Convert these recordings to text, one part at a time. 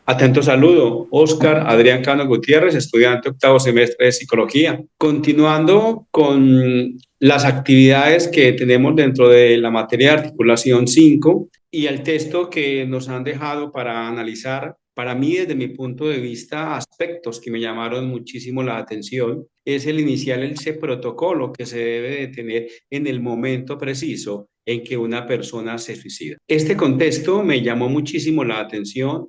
Atento saludo, Oscar Adrián Cano Gutiérrez, estudiante octavo semestre de psicología. Continuando con las actividades que tenemos dentro de la materia de articulación 5 y el texto que nos han dejado para analizar, para mí desde mi punto de vista, aspectos que me llamaron muchísimo la atención, es el inicial, ese protocolo que se debe de tener en el momento preciso en que una persona se suicida. Este contexto me llamó muchísimo la atención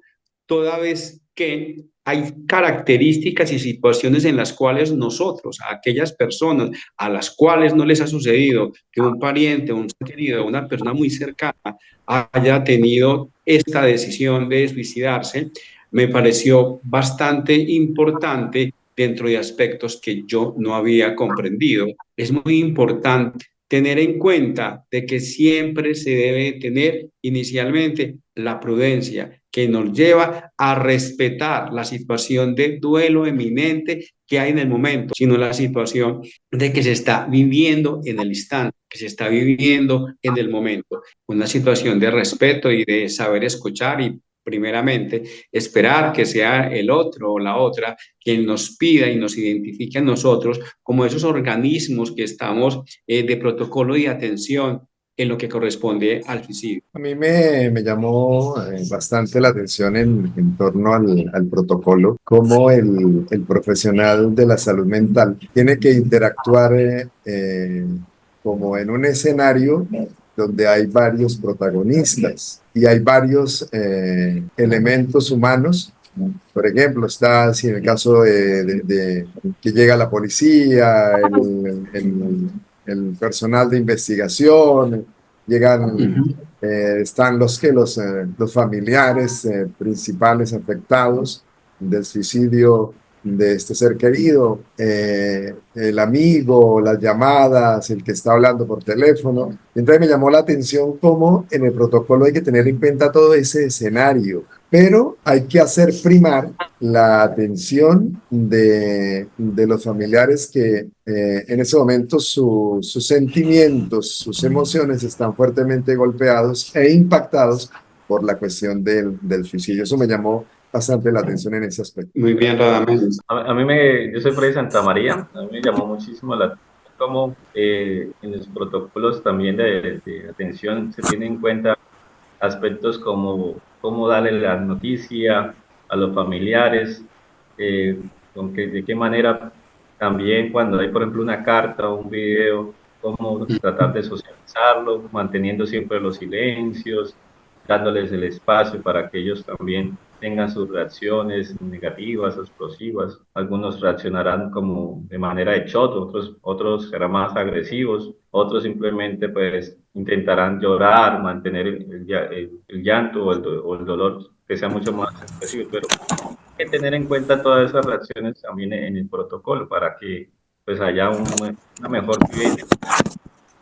toda vez que hay características y situaciones en las cuales nosotros, a aquellas personas a las cuales no les ha sucedido que un pariente, un ser querido, una persona muy cercana haya tenido esta decisión de suicidarse, me pareció bastante importante dentro de aspectos que yo no había comprendido. Es muy importante tener en cuenta de que siempre se debe tener inicialmente la prudencia que nos lleva a respetar la situación de duelo eminente que hay en el momento, sino la situación de que se está viviendo en el instante, que se está viviendo en el momento. Una situación de respeto y de saber escuchar y primeramente esperar que sea el otro o la otra quien nos pida y nos identifique a nosotros como esos organismos que estamos de protocolo y de atención en lo que corresponde al suicidio. A mí me llamó bastante la atención en torno al protocolo, cómo el profesional de la salud mental tiene que interactuar como en un escenario donde hay varios protagonistas y hay varios elementos humanos. Por ejemplo, está si en el caso de que llega la policía, el personal de investigación, llegan, están los familiares principales afectados del suicidio de este ser querido, el amigo, las llamadas, el que está hablando por teléfono. Entonces me llamó la atención cómo en el protocolo hay que tener en cuenta todo ese escenario, pero hay que hacer primar la atención de los familiares que en ese momento sus sentimientos, sus emociones están fuertemente golpeados e impactados por la cuestión del suicidio. Eso me llamó bastante la atención en ese aspecto. Muy bien, Radamés. Yo soy Freddy Santa María, a mí me llamó muchísimo la atención cómo en los protocolos también de atención se tienen en cuenta aspectos como cómo darle la noticia a los familiares, de qué manera también cuando hay, por ejemplo, una carta o un video, cómo tratar de socializarlo, manteniendo siempre los silencios, dándoles el espacio para que ellos también tengan sus reacciones negativas, explosivas. Algunos reaccionarán como de manera de shot, otros serán más agresivos, otros simplemente pues intentarán llorar, mantener el llanto o el dolor que sea mucho más expresivo, pero hay que tener en cuenta todas esas reacciones también en el protocolo para que pues haya una mejor vivencia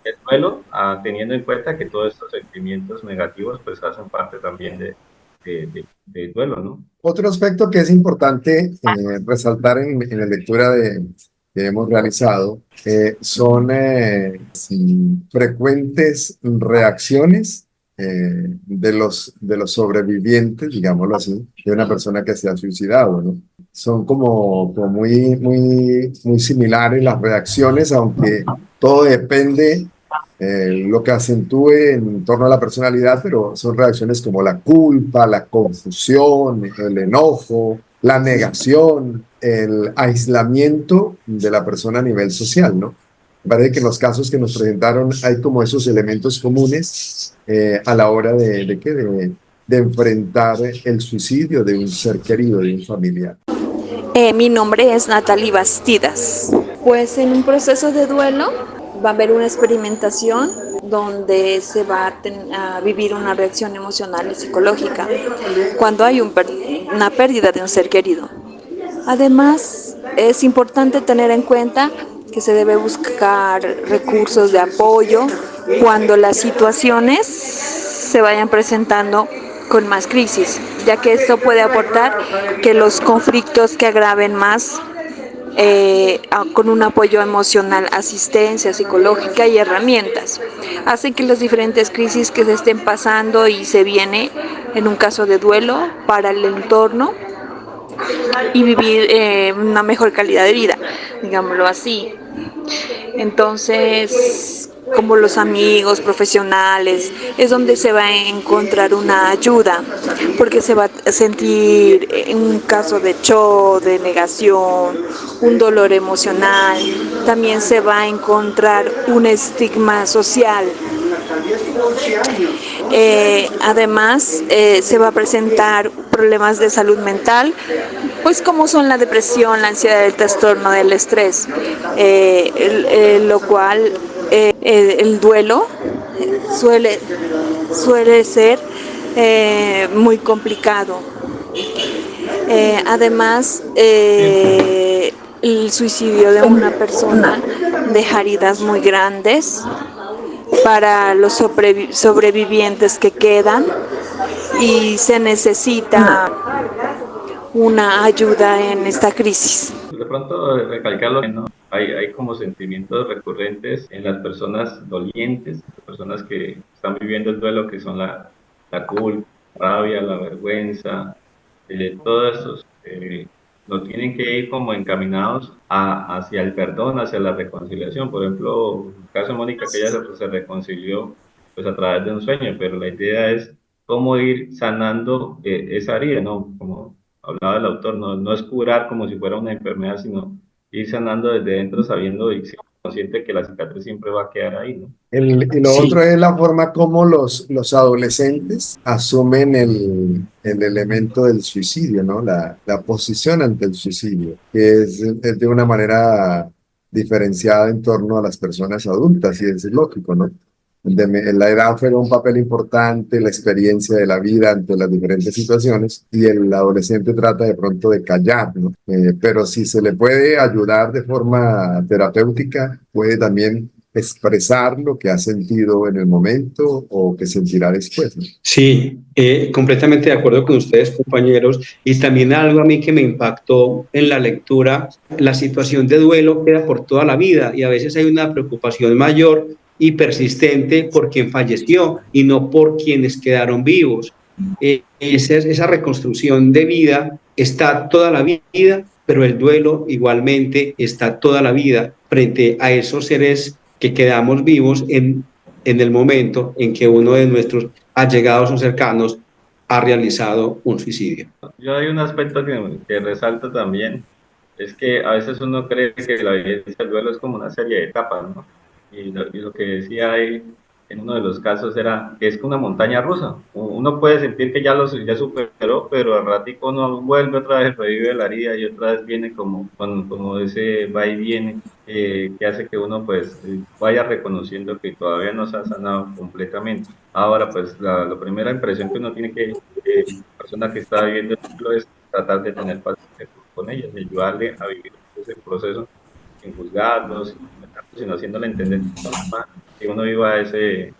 del duelo, teniendo en cuenta que todos estos sentimientos negativos pues hacen parte también del duelo, ¿no? Otro aspecto que es importante resaltar en la lectura que hemos realizado son frecuentes reacciones de los sobrevivientes, digámoslo así, de una persona que se ha suicidado, ¿no? Son como muy similares las reacciones, aunque todo depende lo que acentúe en torno a la personalidad, pero son reacciones como la culpa, la confusión, el enojo, la negación, el aislamiento de la persona a nivel social, ¿no? Me parece que en los casos que nos presentaron hay como esos elementos comunes a la hora de enfrentar el suicidio de un ser querido, de un familiar. Mi nombre es Natalie Bastidas. Pues en un proceso de duelo va a haber una experimentación donde se va a vivir una reacción emocional y psicológica cuando hay una pérdida de un ser querido. Además, es importante tener en cuenta que se debe buscar recursos de apoyo cuando las situaciones se vayan presentando con más crisis, ya que esto puede aportar que los conflictos que agraven más con un apoyo emocional, asistencia psicológica y herramientas. Hace que las diferentes crisis que se estén pasando y se viene en un caso de duelo para el entorno y vivir una mejor calidad de vida, digámoslo así. Entonces, como los amigos profesionales, es donde se va a encontrar una ayuda, porque se va a sentir en un caso de shock, de negación, un dolor emocional, también se va a encontrar un estigma social. Además, se va a presentar problemas de salud mental, pues como son la depresión, la ansiedad, el trastorno del estrés, lo cual el duelo suele ser muy complicado. Además, el suicidio de una persona deja heridas muy grandes para los sobrevivientes que quedan y se necesita una ayuda en esta crisis. De pronto, recalcarlo, ¿no? Hay como sentimientos recurrentes en las personas dolientes, personas que están viviendo el duelo, que son la culpa, la rabia, la vergüenza, todos estos no tienen que ir como encaminados hacia el perdón, hacia la reconciliación. Por ejemplo, en el caso de Mónica, que ella se reconcilió pues a través de un sueño, pero la idea es cómo ir sanando esa herida, ¿no? Como hablaba el autor, no es curar como si fuera una enfermedad, sino ir sanando desde dentro, sabiendo y siendo consciente que la cicatriz siempre va a quedar ahí, ¿no? Y lo Sí, otro es la forma como los adolescentes asumen el elemento del suicidio, ¿no? La posición ante el suicidio, que es de una manera diferenciada en torno a las personas adultas, y es lógico, ¿no? La edad juega un papel importante, la experiencia de la vida ante las diferentes situaciones, y el adolescente trata de pronto de callar, ¿no? Pero si se le puede ayudar de forma terapéutica, puede también expresar lo que ha sentido en el momento o que sentirá después, ¿no? sí, completamente de acuerdo con ustedes, compañeros. Y también algo a mí que me impactó en la lectura, la situación de duelo queda por toda la vida y a veces hay una preocupación mayor y persistente por quien falleció y no por quienes quedaron vivos. Esa reconstrucción de vida está toda la vida, pero el duelo igualmente está toda la vida frente a esos seres que quedamos vivos en el momento en que uno de nuestros allegados o cercanos ha realizado un suicidio. Yo hay un aspecto que resalto también, es que a veces uno cree que la vivencia del duelo es como una serie de etapas, ¿no? Y lo que decía ahí en uno de los casos era que es una montaña rusa. Uno puede sentir que ya superó, pero al ratico uno vuelve otra vez, revive la herida y otra vez viene como ese va y viene, que hace que uno pues vaya reconociendo que todavía no se ha sanado completamente. Ahora pues la primera impresión que uno tiene la persona que está viviendo el duelo es tratar de tener paciencia con ella, de ayudarle a vivir ese proceso sin juzgarlos, sin condenarlos, sino haciéndole entender que uno viva ese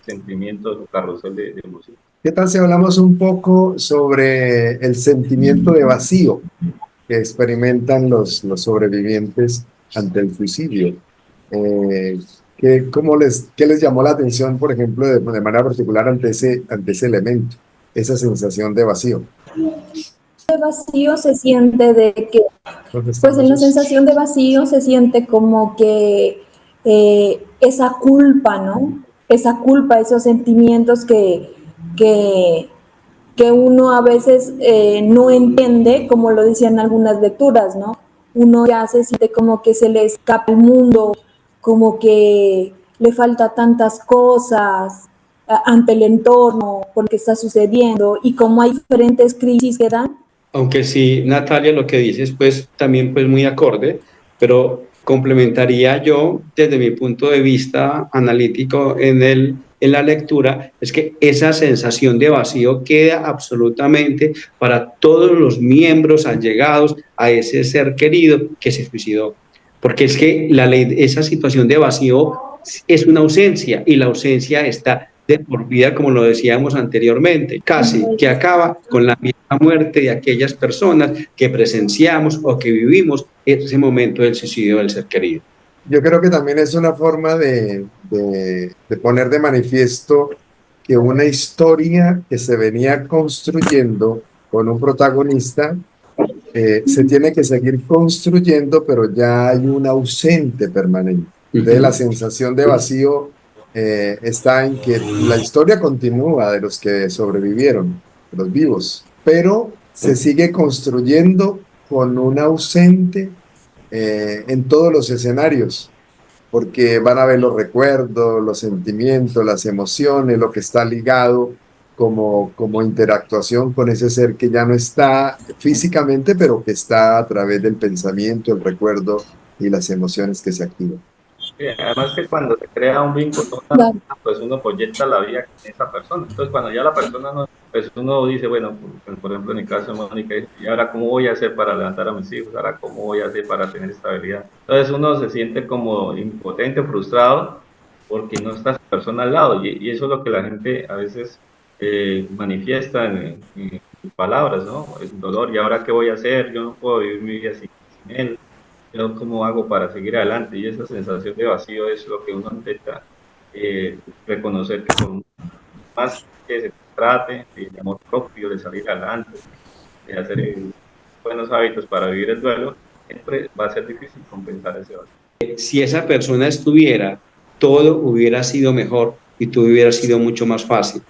sentimiento, carrusel de emociones. ¿Qué tal si hablamos un poco sobre el sentimiento de vacío que experimentan los sobrevivientes ante el suicidio? ¿Qué les llamó la atención, por ejemplo, de manera particular ante ese elemento, esa sensación de vacío? De vacío se siente de que, pues en la sensación de vacío se siente como que esa culpa, ¿no? Esa culpa, esos sentimientos que uno a veces no entiende, como lo decían algunas lecturas, ¿no? Uno ya se siente como que se le escapa el mundo, como que le falta tantas cosas ante el entorno, por lo que está sucediendo, y como hay diferentes crisis que dan. Aunque sí, Natalia, lo que dices, pues también pues muy acorde, pero complementaría yo desde mi punto de vista analítico en la lectura, es que esa sensación de vacío queda absolutamente para todos los miembros allegados a ese ser querido que se suicidó. Porque es que esa situación de vacío es una ausencia y la ausencia está de por vida, como lo decíamos anteriormente, casi que acaba con la misma muerte de aquellas personas que presenciamos o que vivimos ese momento del suicidio del ser querido. Yo creo que también es una forma de poner de manifiesto que una historia que se venía construyendo con un protagonista se tiene que seguir construyendo, pero ya hay un ausente permanente. Entonces la sensación de vacío está en que la historia continúa de los que sobrevivieron, de los vivos, pero se sigue construyendo con un ausente en todos los escenarios, porque van a ver los recuerdos, los sentimientos, las emociones, lo que está ligado como interactuación con ese ser que ya no está físicamente, pero que está a través del pensamiento, el recuerdo y las emociones que se activan. Además que cuando se crea un vínculo con una persona, pues uno proyecta la vida con esa persona. Entonces cuando ya la persona no, pues uno dice, bueno, por ejemplo en el caso de Mónica, ¿y ahora cómo voy a hacer para levantar a mis hijos? ¿Ahora cómo voy a hacer para tener estabilidad? Entonces uno se siente como impotente, frustrado, porque no está esa persona al lado. Y eso es lo que la gente a veces manifiesta en palabras, ¿no? El dolor, ¿y ahora qué voy a hacer? Yo no puedo vivir mi vida sin él. Yo cómo hago para seguir adelante, y esa sensación de vacío es lo que uno intenta reconocer, que por más que se trate de amor propio, de salir adelante, de hacer buenos hábitos para vivir el duelo, siempre va a ser difícil compensar ese vacío. Si esa persona estuviera, todo hubiera sido mejor y todo hubiera sido mucho más fácil.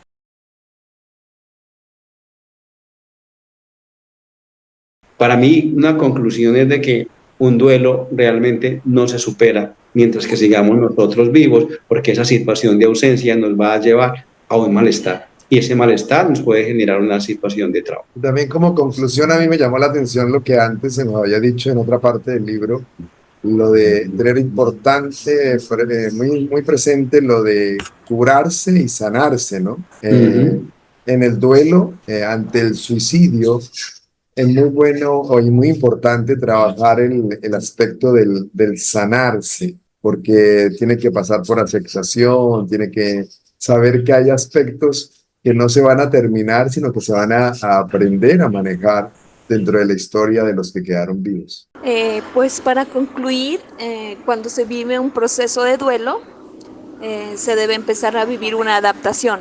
Para mí, una conclusión es de que un duelo realmente no se supera mientras que sigamos nosotros vivos, porque esa situación de ausencia nos va a llevar a un malestar y ese malestar nos puede generar una situación de trauma. También como conclusión a mí me llamó la atención lo que antes se nos había dicho en otra parte del libro, lo de tener importante, muy, muy presente lo de curarse y sanarse, ¿no? En el duelo, ante el suicidio, es muy bueno y muy importante trabajar el aspecto del sanarse, porque tiene que pasar por aceptación, tiene que saber que hay aspectos que no se van a terminar, sino que se van a aprender a manejar dentro de la historia de los que quedaron vivos. Pues para concluir, cuando se vive un proceso de duelo, se debe empezar a vivir una adaptación,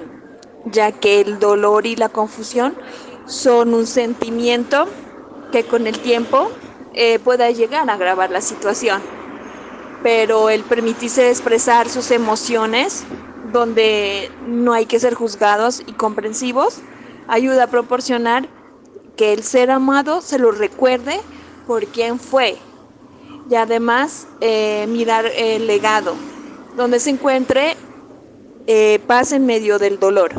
ya que el dolor y la confusión son un sentimiento que con el tiempo pueda llegar a agravar la situación. Pero el permitirse expresar sus emociones, donde no hay que ser juzgados y comprensivos, ayuda a proporcionar que el ser amado se lo recuerde por quién fue. Y además mirar el legado, donde se encuentre paz en medio del dolor.